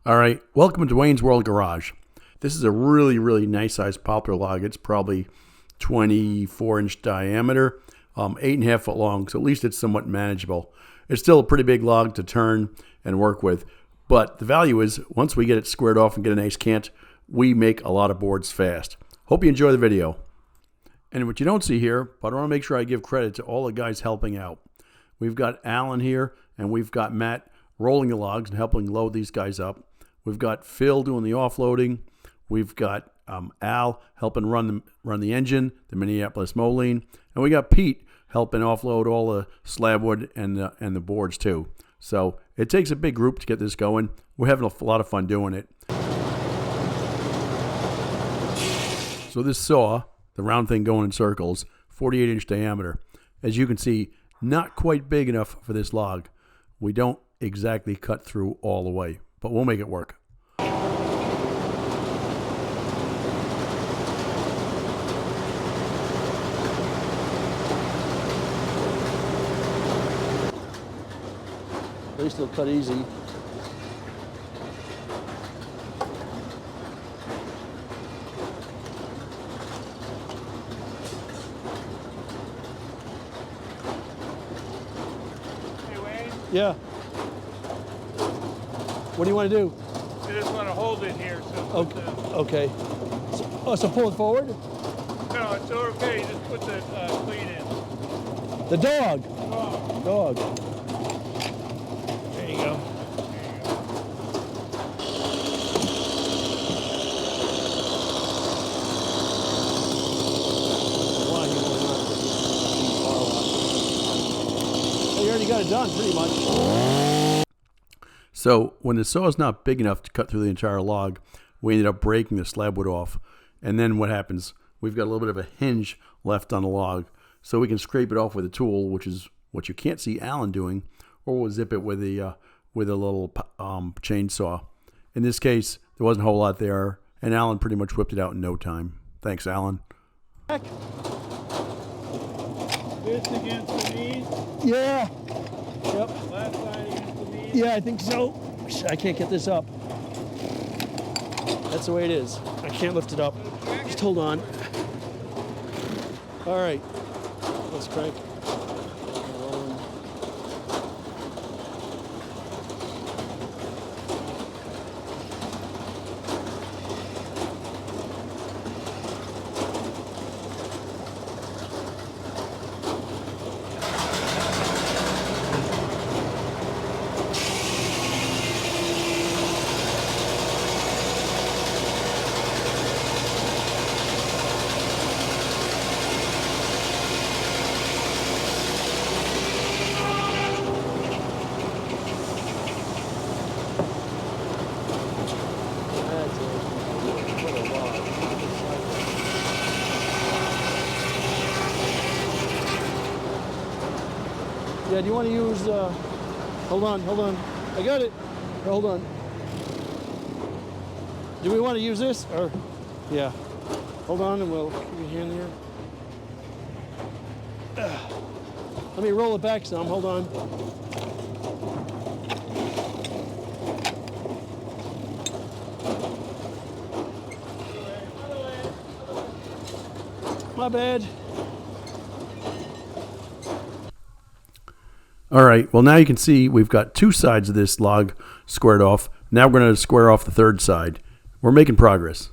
All right, welcome to Wayne's World Garage. This is a really nice sized poplar log. It's probably 24-inch diameter, 8.5 foot long, so at least it's somewhat manageable. It's still a pretty big log to turn and work with, but the value is once we get it squared off and get a nice cant, we make a lot of boards fast. Hope you enjoy the video. And what you don't see here, but I want to make sure I give credit to all the guys helping out. We've got Alan here, and we've got Matt rolling the logs and helping load these guys up. We've got Phil doing the offloading. We've got Al helping run the engine, the Minneapolis Moline, and we got Pete helping offload all the slab wood and the boards too. So it takes a big group to get this going. We're having a lot of fun doing it. So this saw, the round thing going in circles, 48-inch diameter. As you can see, not quite big enough for this log. We don't exactly cut through all the way, but we'll make it work. At least it'll cut easy. Hey Wayne? Yeah. What do you want to do? I just want to hold it here. So Okay. So pull it forward? No, it's okay. Just put the cleat in. The dog. Oh, Dog. there you go. You already got it done, pretty much. So when the saw is not big enough to cut through the entire log, we ended up breaking the slab wood off. And then what happens? We've got a little bit of a hinge left on the log, so we can scrape it off with a tool, which is what you can't see Alan doing, or we'll zip it with a little chainsaw. In this case, there wasn't a whole lot there, and Alan pretty much whipped it out in no time. Thanks, Alan. This against the knees. Yeah. Yep. Last side against the knees. Yeah, I think so. I can't get this up. That's the way it is. I can't lift it up. Just hold on. All right. Let's crank. Rolling. Yeah, do you want to use, hold on. I got it. Hold on. Do we want to use this or, yeah. Hold on and we'll give you a hand here. Let me roll it back some, hold on. My bad. All right, well now you can see we've got two sides of this log squared off. Now we're going to square off the third side. We're making progress.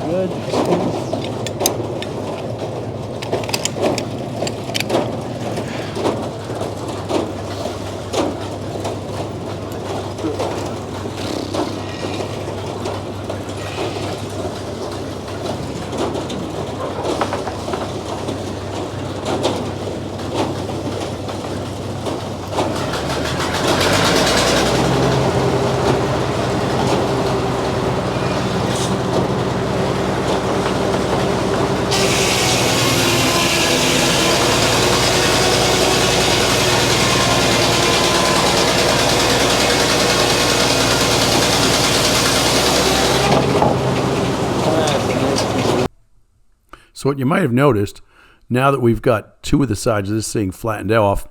Good. So what you might have noticed, now that we've got two of the sides of this thing flattened off,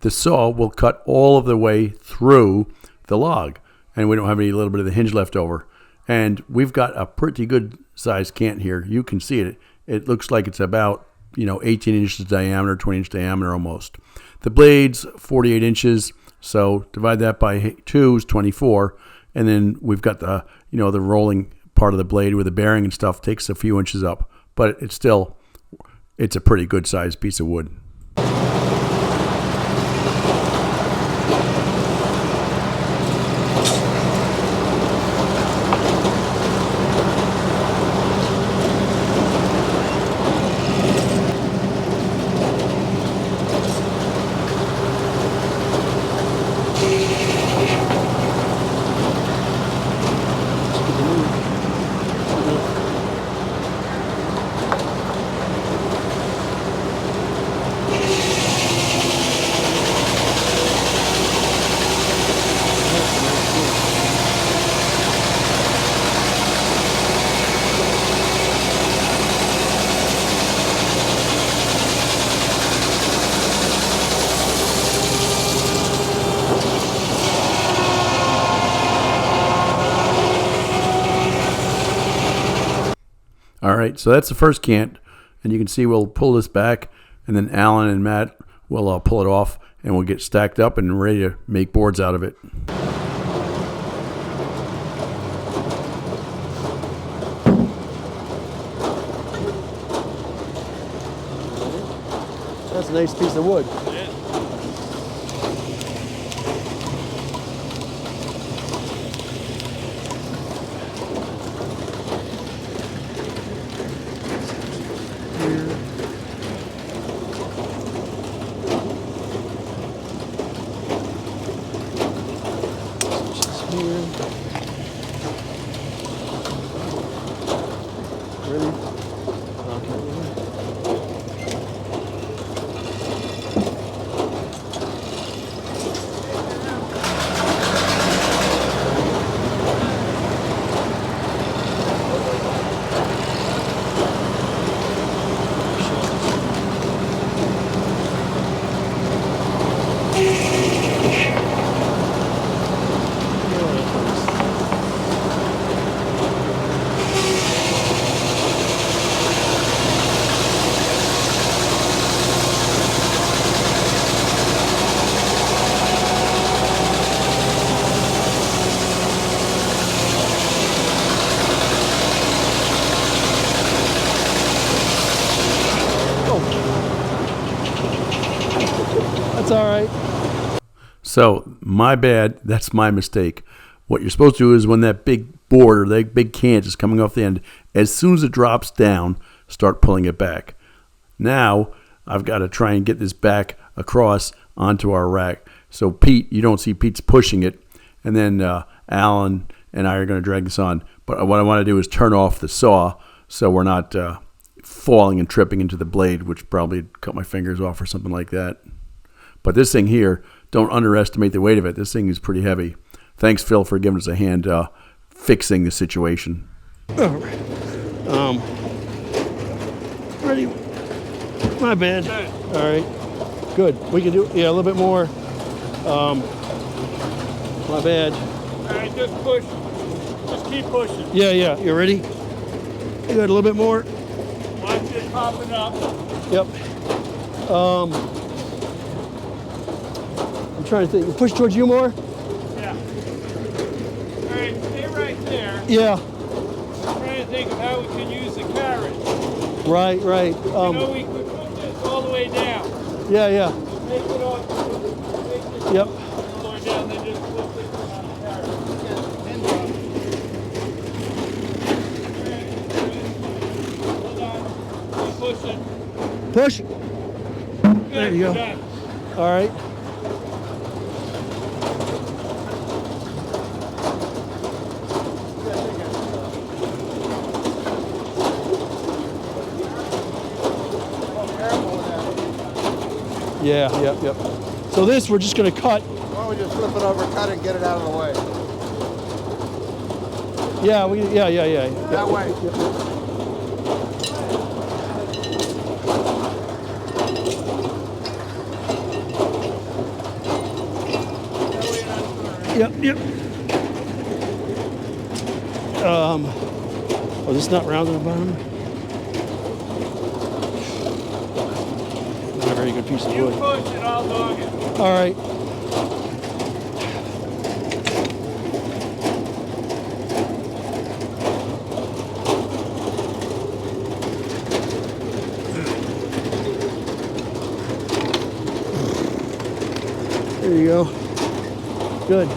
the saw will cut all of the way through the log, and we don't have any little bit of the hinge left over. And we've got a pretty good sized cant here. You can see it. It looks like it's about 18 inches diameter, 20 inch diameter almost. The blade's 48 inches, so divide that by 2 is 24, and then we've got the the rolling part of the blade with the bearing and stuff takes a few inches up, but it's a pretty good sized piece of wood. All right, so that's the first cant, and you can see we'll pull this back, and then Alan and Matt will pull it off, and we'll get stacked up and ready to make boards out of it. That's a nice piece of wood. That's all right. So, my bad. That's my mistake. What you're supposed to do is when that big board or that big cant is coming off the end, as soon as it drops down, start pulling it back. Now, I've got to try and get this back across onto our rack. So, Pete, you don't see Pete's pushing it. And then Alan and I are going to drag this on. But what I want to do is turn off the saw so we're not falling and tripping into the blade, which probably cut my fingers off or something like that. But this thing here, don't underestimate the weight of it. This thing is pretty heavy. Thanks, Phil, for giving us a hand fixing the situation. All right. Ready? My bad. All right. Good. We can do a little bit more. My bad. All right, just push. Just keep pushing. Yeah. You ready? You got a little bit more? Watch it popping up. Yep. I'm trying to think. Push towards you more? Yeah. All right, stay right there. Yeah. I'm trying to think of how we can use the carriage. Right. We could put this all the way down. Yeah. Make it all. Make this Yep. all the way down, then just flip this on the carriage. Hold on. Keep pushing. Push. Good, There you go. done. All right. Yeah. So this we're just going to cut. Why don't we just flip it over, cut it, and get it out of the way? Yeah. That way. Yep. Oh, this not round on the bottom? Not a very good piece of You wood. push it, I'll dog it. All right. There you go. Good.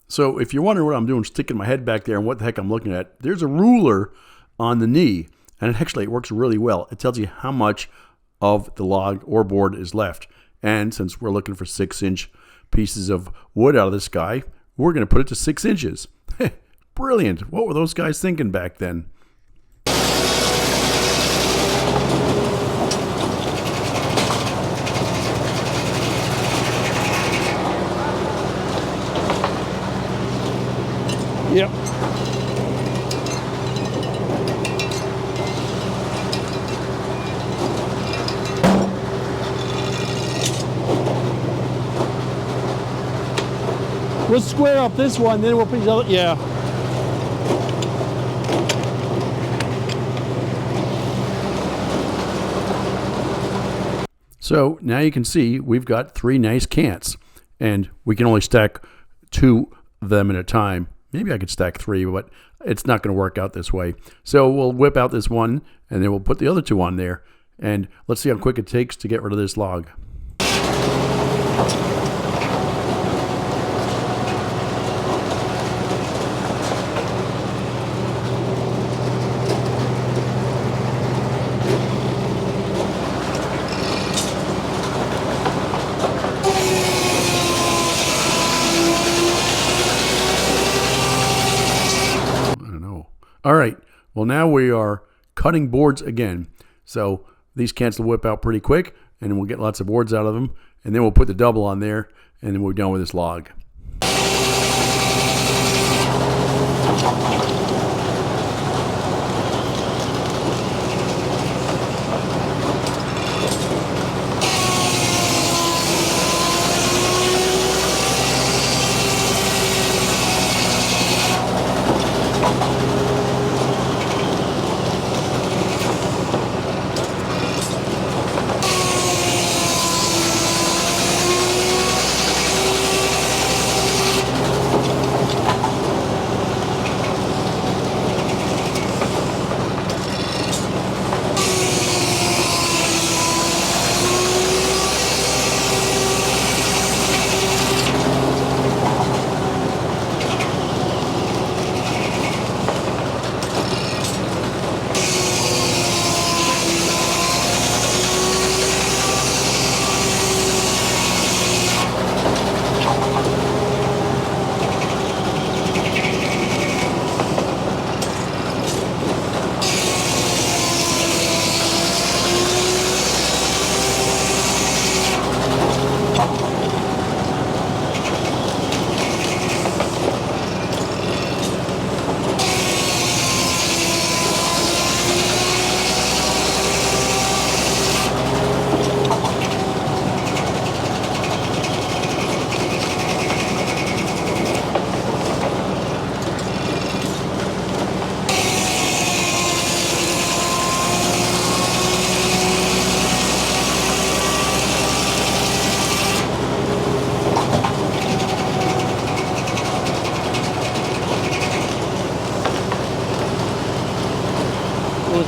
So if you're wondering what I'm doing, sticking my head back there and what the heck I'm looking at, there's a ruler on the knee, and it works really well. It tells you how much of the log or board is left. And since we're looking for 6-inch pieces of wood out of this guy, we're going to put it to 6 inches. Brilliant. What were those guys thinking back then? Yep. We'll square up this one, then we'll put these other, yeah. So now you can see we've got 3 nice cants, and we can only stack 2 of them at a time. Maybe I could stack 3, but it's not going to work out this way. So we'll whip out this one, and then we'll put the other 2 on there. And let's see how quick it takes to get rid of this log. All right, well now we are cutting boards again. So these cans will whip out pretty quick, and then we'll get lots of boards out of them, and then we'll put the double on there, and then we're done with this log.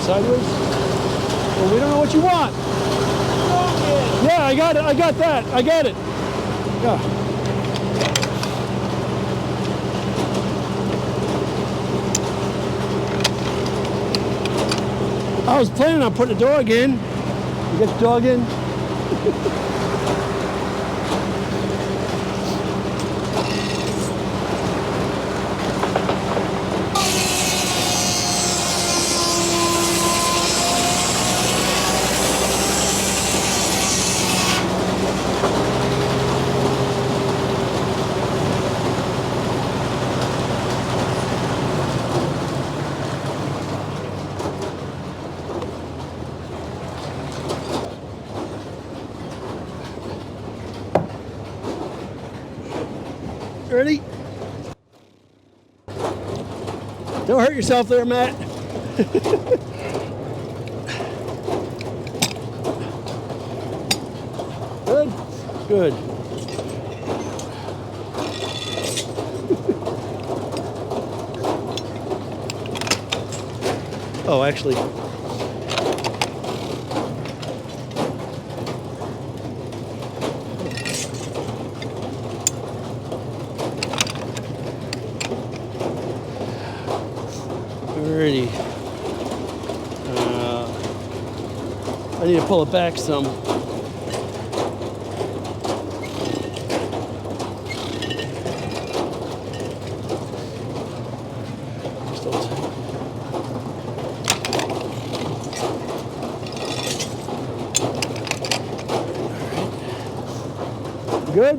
Sideways? Well, we don't know what you want. Yeah, I got it. I got that. I got it. Yeah. I was planning on putting the dog in. You get the dog in. Ready? Don't hurt yourself there, Matt. Good? Good. Oh, actually. Alrighty. I need to pull it back some. Good?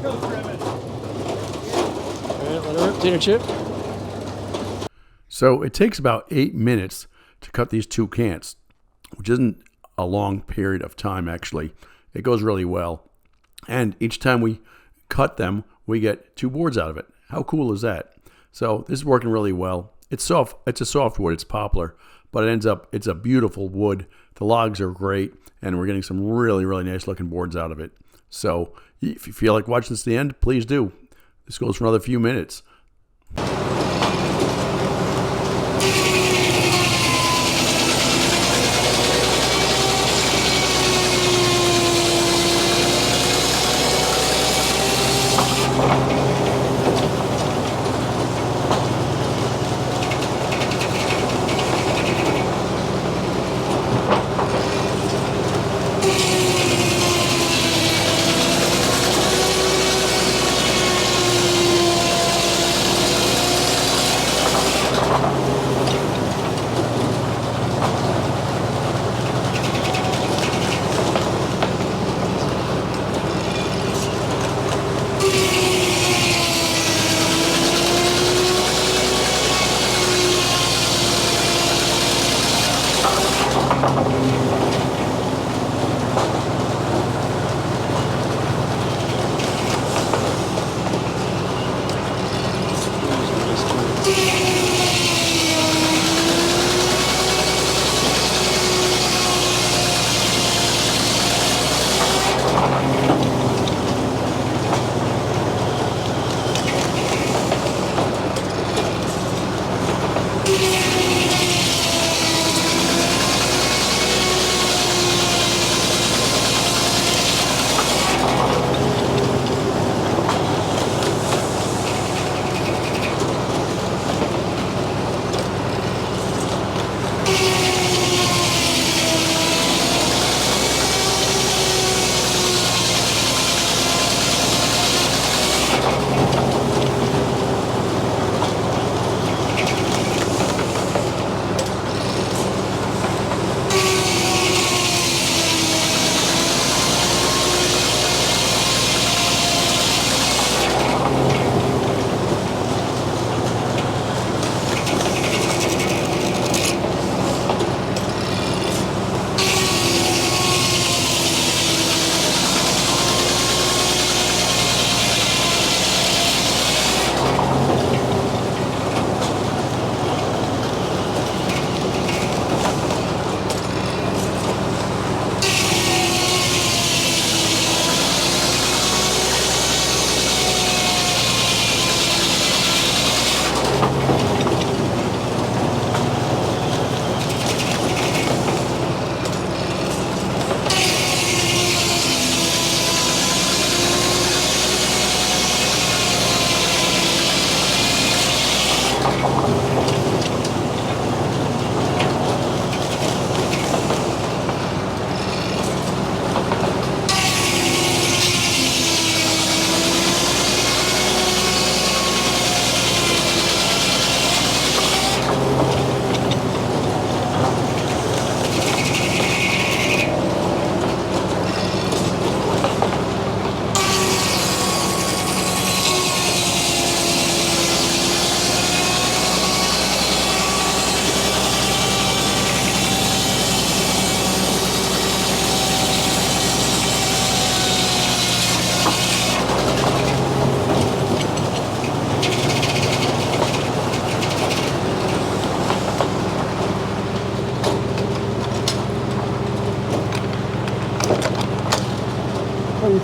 Go trim it. Alright, let her rip, Tina Chip. So it takes about 8 minutes to cut these 2 cants, which isn't a long period of time actually. It goes really well. And each time we cut them, we get 2 boards out of it. How cool is that? So this is working really well. It's soft. It's a soft wood. It's poplar, but it's a beautiful wood. The logs are great, and we're getting some really, really nice looking boards out of it. So if you feel like watching this to the end, please do. This goes for another few minutes.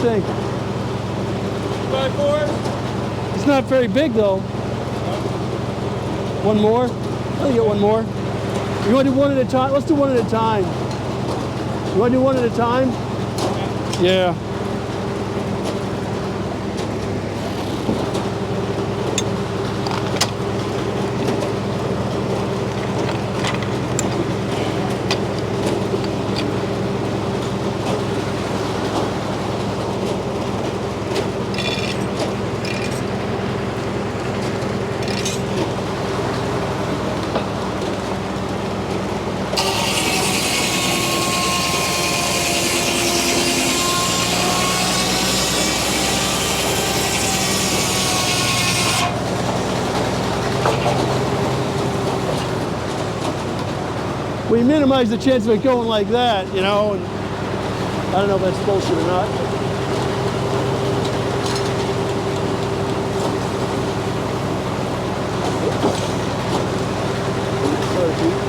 think? 2x4? It's not very big though. One more? I'll get one more. You want to do one at a time? Let's do one at a time. You want to do one at a time? Yeah. We minimize the chance of it going like that, you know, and I don't know if that's bullshit or not. Sorry, Pete.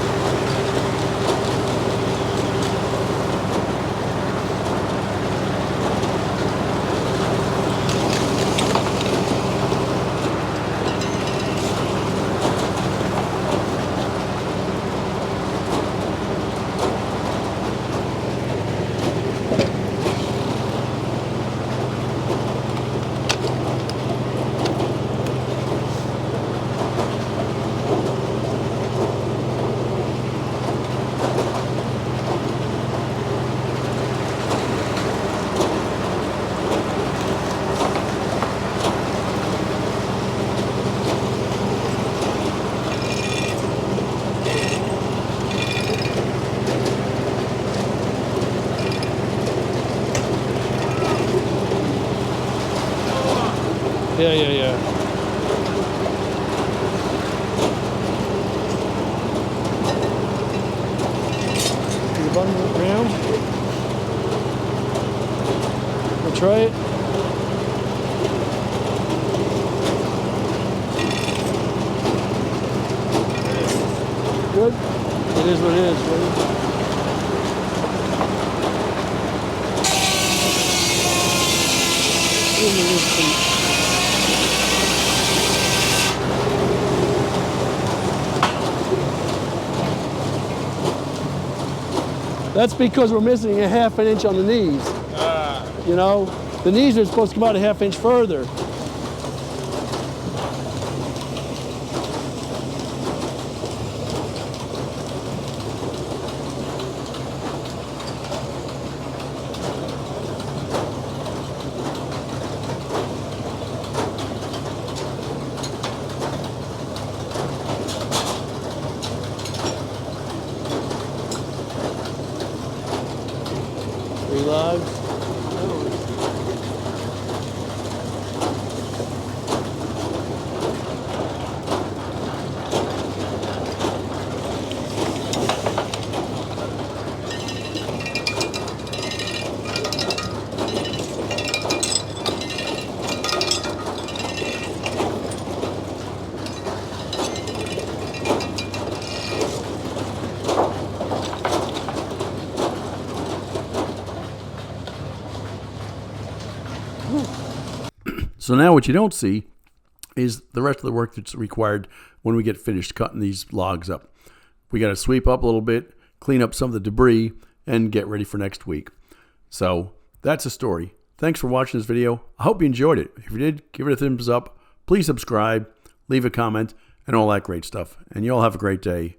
Yeah. Get the button around. We'll try it. Good. It is what it is, right? That's because we're missing a ½ an inch on the knees. You know, the knees are supposed to come out a ½ inch further. Logs. So now what you don't see is the rest of the work that's required when we get finished cutting these logs up. We got to sweep up a little bit, clean up some of the debris, and get ready for next week. So that's the story. Thanks for watching this video. I hope you enjoyed it. If you did, give it a thumbs up. Please subscribe, leave a comment, and all that great stuff. And you all have a great day.